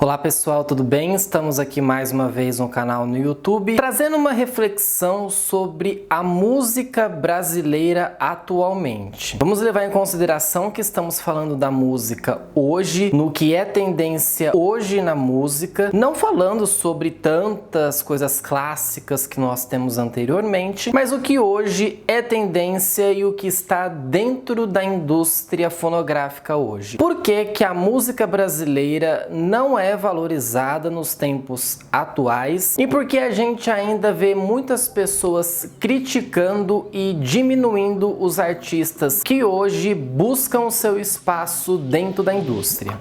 Olá pessoal, tudo bem? Estamos aqui mais uma vez no canal no YouTube, trazendo uma reflexão sobre a música brasileira atualmente. Vamos levar em consideração que estamos falando da música hoje, no que é tendência hoje na música, não falando sobre tantas coisas clássicas que nós temos anteriormente, mas o que hoje é tendência e o que está dentro da indústria fonográfica hoje. Por que a música brasileira não é valorizada nos tempos atuais e porque a gente ainda vê muitas pessoas criticando e diminuindo os artistas que hoje buscam o seu espaço dentro da indústria.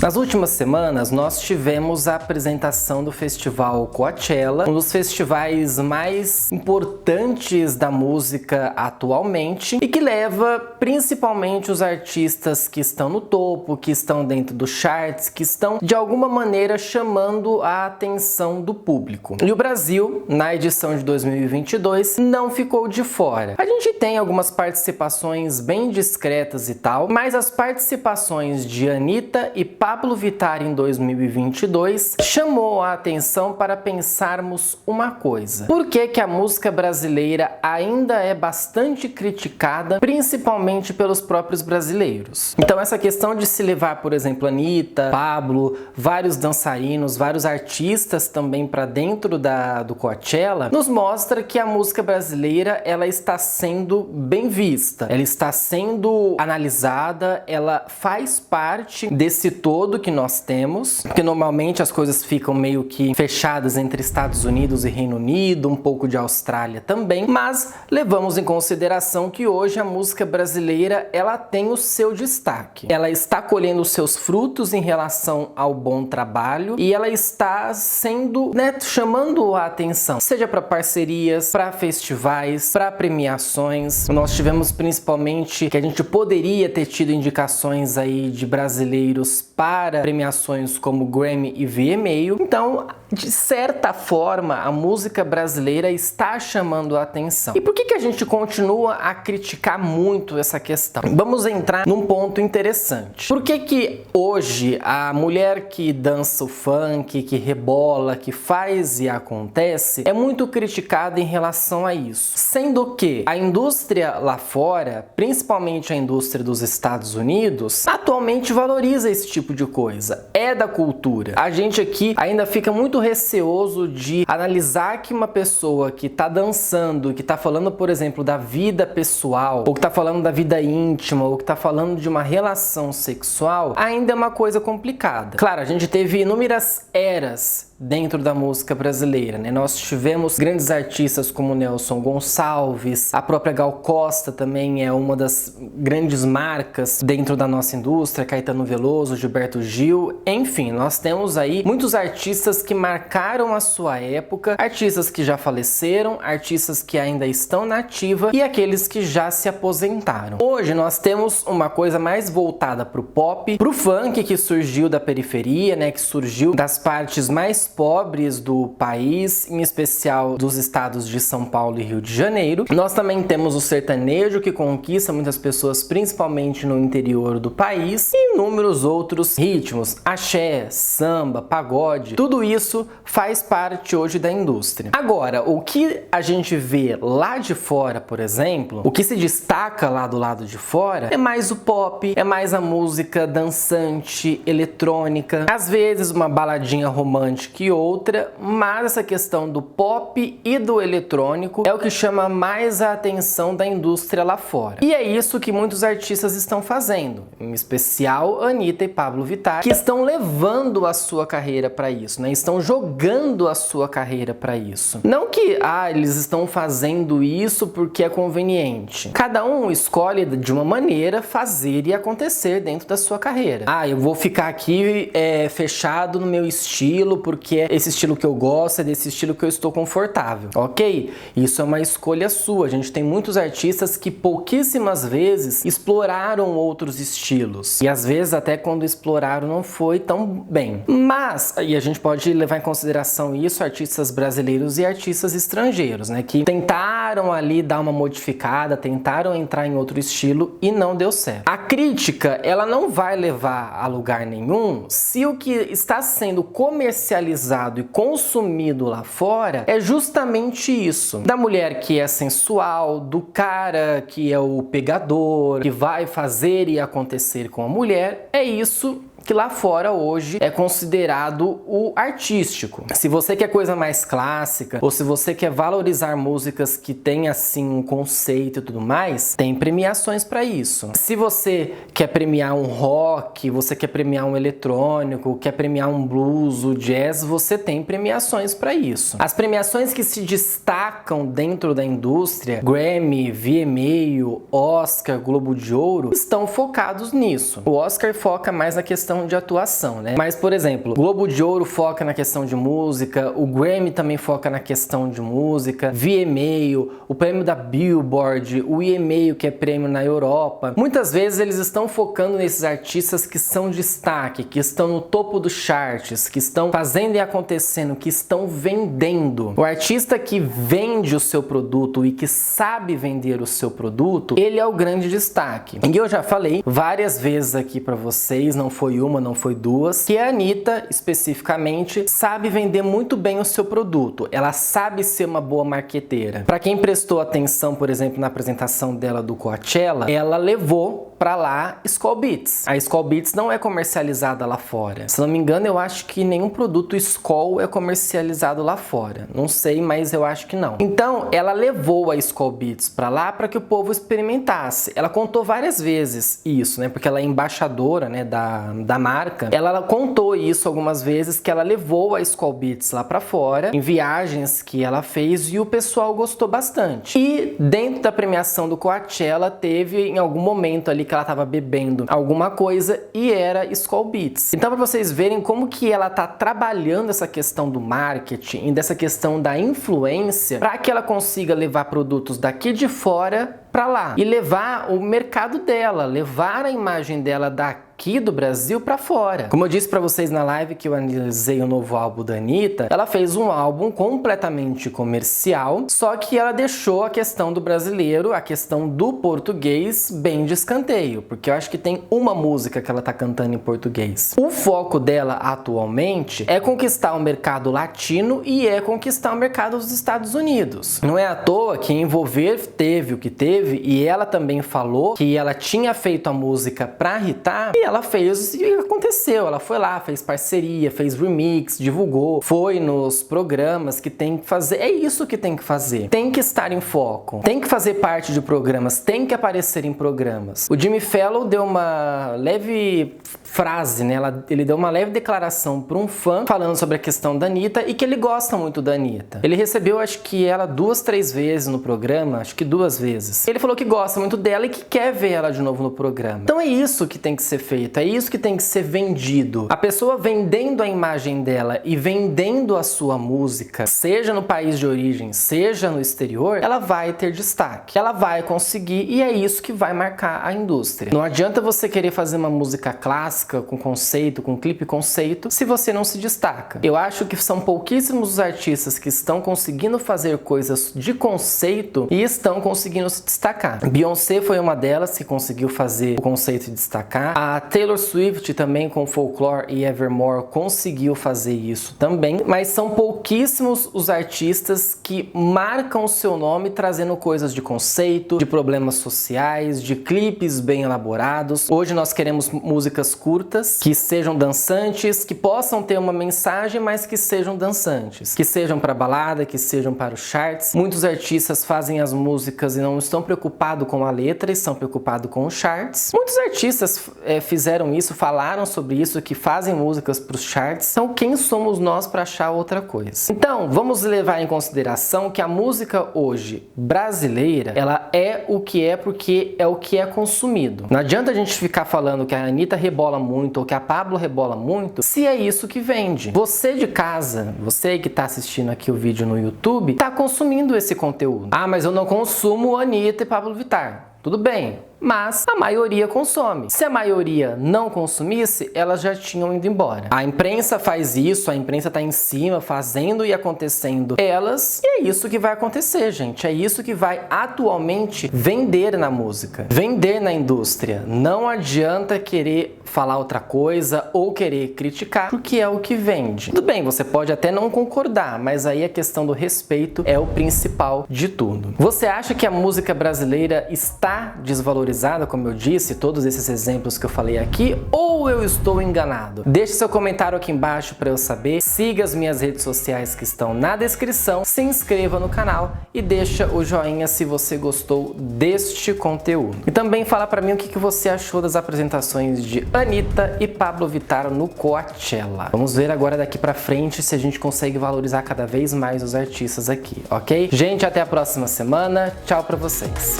Nas últimas semanas, nós tivemos a apresentação do Festival Coachella, um dos festivais mais importantes da música atualmente e que leva principalmente os artistas que estão no topo, que estão dentro dos charts, que estão de alguma maneira chamando a atenção do público. E o Brasil, na edição de 2022, não ficou de fora. A gente tem algumas participações bem discretas e tal, mas as participações de Anitta e Pablo Vittar em 2022 chamou a atenção para pensarmos uma coisa. Por que a música brasileira ainda é bastante criticada, principalmente pelos próprios brasileiros? Então essa questão de se levar, por exemplo, Anitta, Pablo, vários dançarinos, vários artistas também para dentro do Coachella, nos mostra que a música brasileira ela está sendo bem vista, ela está sendo analisada, ela faz parte desse todo que nós temos, porque normalmente as coisas ficam meio que fechadas entre Estados Unidos e Reino Unido, um pouco de Austrália também, mas levamos em consideração que hoje a música brasileira ela tem o seu destaque. Ela está colhendo os seus frutos em relação ao bom trabalho e ela está sendo, chamando a atenção, seja para parcerias, para festivais, para premiações. Nós tivemos principalmente que a gente poderia ter tido indicações aí de brasileiros para premiações como Grammy e VMA. Então, de certa forma, a música brasileira está chamando a atenção. E por que a gente continua a criticar muito essa questão? Vamos entrar num ponto interessante. Por que hoje a mulher que dança o funk, que rebola, que faz e acontece, é muito criticada em relação a isso? Sendo que a indústria lá fora, principalmente a indústria dos Estados Unidos, atualmente valoriza esse tipo de coisa, é da cultura. A gente aqui ainda fica muito receoso de analisar que uma pessoa que tá dançando, que tá falando, por exemplo, da vida pessoal, ou que tá falando da vida íntima, ou que tá falando de uma relação sexual, ainda é uma coisa complicada. Claro, a gente teve inúmeras eras dentro da música brasileira, né? Nós tivemos grandes artistas como Nelson Gonçalves, a própria Gal Costa também é uma das grandes marcas dentro da nossa indústria, Caetano Veloso, Gilberto Gil, enfim, nós temos aí muitos artistas que marcaram a sua época, artistas que já faleceram, artistas que ainda estão na ativa e aqueles que já se aposentaram. Hoje nós temos uma coisa mais voltada pro pop, pro funk que surgiu da periferia, né? Que surgiu das partes mais pobres do país, em especial dos estados de São Paulo e Rio de Janeiro. Nós também temos o sertanejo que conquista muitas pessoas, principalmente no interior do país, e inúmeros outros ritmos, axé, samba, pagode, tudo isso faz parte hoje da indústria. Agora, o que a gente vê lá de fora, por exemplo, o que se destaca lá do lado de fora é mais o pop, é mais a música dançante, eletrônica, às vezes uma baladinha romântica e outra, mas essa questão do pop e do eletrônico é o que chama mais a atenção da indústria lá fora. E é isso que muitos artistas estão fazendo, em especial Anitta e Pablo Vittar, que estão levando a sua carreira para isso, né? Estão jogando a sua carreira para isso. Não que eles estão fazendo isso porque é conveniente. Cada um escolhe de uma maneira fazer e acontecer dentro da sua carreira. Eu vou ficar aqui fechado no meu estilo porque é esse estilo que eu gosto, é desse estilo que eu estou confortável, ok? Isso é uma escolha sua. A gente tem muitos artistas que pouquíssimas vezes exploraram outros estilos. E às vezes até quando exploraram não foi tão bem. Mas, e a gente pode levar levar em consideração isso artistas brasileiros e artistas estrangeiros, né, que tentaram ali dar uma modificada, tentaram entrar em outro estilo e não deu certo. A crítica, ela não vai levar a lugar nenhum se o que está sendo comercializado e consumido lá fora é justamente isso. Da mulher que é sensual, do cara que é o pegador, que vai fazer e acontecer com a mulher, é isso que lá fora hoje é considerado o artístico. Se você quer coisa mais clássica, ou se você quer valorizar músicas que tem assim um conceito e tudo mais, tem premiações para isso. Se você quer premiar um rock, você quer premiar um eletrônico, quer premiar um blues, o jazz, você tem premiações para isso. As premiações que se destacam dentro da indústria, Grammy, VMA, Oscar, Globo de Ouro, estão focados nisso. O Oscar foca mais na questão de atuação, né? Mas, por exemplo, o Globo de Ouro foca na questão de música, o Grammy também foca na questão de música, VMA, o prêmio da Billboard, o EMA, que é prêmio na Europa. Muitas vezes eles estão focando nesses artistas que são destaque, que estão no topo dos charts, que estão fazendo e acontecendo, que estão vendendo. O artista que vende o seu produto e que sabe vender o seu produto, ele é o grande destaque. E eu já falei várias vezes aqui pra vocês, não foi uma, não foi duas, que a Anitta, especificamente, sabe vender muito bem o seu produto. Ela sabe ser uma boa marqueteira. Para quem prestou atenção, por exemplo, na apresentação dela do Coachella, ela levou pra lá Skol Beats. A Skol Beats não é comercializada lá fora. Se não me engano, eu acho que nenhum produto Skol é comercializado lá fora. Não sei, mas eu acho que não. Então, ela levou a Skol Beats pra lá para que o povo experimentasse. Ela contou várias vezes isso, né? Porque ela é embaixadora, né, da marca. Ela contou isso algumas vezes, que ela levou a Skol Beats lá pra fora, em viagens que ela fez, e o pessoal gostou bastante. E dentro da premiação do Coachella, teve em algum momento ali que ela tava bebendo alguma coisa e era Skol Beats. Então, para vocês verem como que ela tá trabalhando essa questão do marketing, dessa questão da influência, para que ela consiga levar produtos daqui de fora para lá e levar o mercado dela, levar a imagem dela daqui do Brasil para fora. Como eu disse para vocês na live que eu analisei o novo álbum da Anitta, ela fez um álbum completamente comercial, só que ela deixou a questão do brasileiro, a questão do português bem de escanteio, porque eu acho que tem uma música que ela tá cantando em português. O foco dela atualmente é conquistar o mercado latino e é conquistar o mercado dos Estados Unidos. Não é à toa que Envolver teve o que teve, e ela também falou que ela tinha feito a música pra hitar, e ela fez e aconteceu. Ela foi lá, fez parceria, fez remix, divulgou, foi nos programas que tem que fazer. É isso que tem que fazer. Tem que estar em foco, tem que fazer parte de programas, tem que aparecer em programas. O Jimmy Fallon deu uma leve frase, né? Ele deu uma leve declaração para um fã falando sobre a questão da Anitta e que ele gosta muito da Anitta. Ele recebeu, acho que ela 2, 3 vezes no programa, acho que 2 vezes. Ele falou que gosta muito dela e que quer ver ela de novo no programa. Então é isso que tem que ser feito, é isso que tem que ser vendido. A pessoa vendendo a imagem dela e vendendo a sua música, seja no país de origem, seja no exterior, ela vai ter destaque, ela vai conseguir, e é isso que vai marcar a indústria. Não adianta você querer fazer uma música clássica, com conceito, com clipe conceito, se você não se destaca. Eu acho que são pouquíssimos os artistas que estão conseguindo fazer coisas de conceito e estão conseguindo se destacar. Beyoncé foi uma delas que conseguiu fazer o conceito e destacar. A Taylor Swift também, com Folklore e Evermore, conseguiu fazer isso também, mas são pouquíssimos os artistas que marcam o seu nome trazendo coisas de conceito, de problemas sociais, de clipes bem elaborados. Hoje nós queremos músicas curtas, que sejam dançantes, que possam ter uma mensagem, mas que sejam dançantes, que sejam para balada, que sejam para os charts. Muitos artistas fazem as músicas e não estão preocupados com a letra, estão preocupados com os charts. Muitos artistas fizeram isso, falaram sobre isso, que fazem músicas para os charts. Então, quem somos nós para achar outra coisa? Então, vamos levar em consideração que a música hoje brasileira, ela é o que é porque é o que é consumido. Não adianta a gente ficar falando que a Anitta rebola muito ou que a Pabllo rebola muito, se é isso que vende. Você de casa, você que está assistindo aqui o vídeo no YouTube, está consumindo esse conteúdo. Ah, mas eu não consumo Anitta e Pablo Vittar. Tudo bem, mas a maioria consome. Se a maioria não consumisse, elas já tinham ido embora. A imprensa faz isso, a imprensa tá em cima, fazendo e acontecendo elas, e é isso que vai acontecer, gente. É isso que vai atualmente vender na música, vender na indústria. Não adianta querer falar outra coisa ou querer criticar, porque é o que vende. Tudo bem, você pode até não concordar, mas aí a questão do respeito é o principal de tudo. Você acha que a música brasileira está desvalorizada, como eu disse, todos esses exemplos que eu falei aqui, ou eu estou enganado? Deixe seu comentário aqui embaixo para eu saber, siga as minhas redes sociais que estão na descrição, se inscreva no canal e deixa o joinha se você gostou deste conteúdo. E também fala para mim o que você achou das apresentações de Anitta e Pablo Vittar no Coachella. Vamos ver agora daqui pra frente se a gente consegue valorizar cada vez mais os artistas aqui, ok? Gente, até a próxima semana. Tchau pra vocês.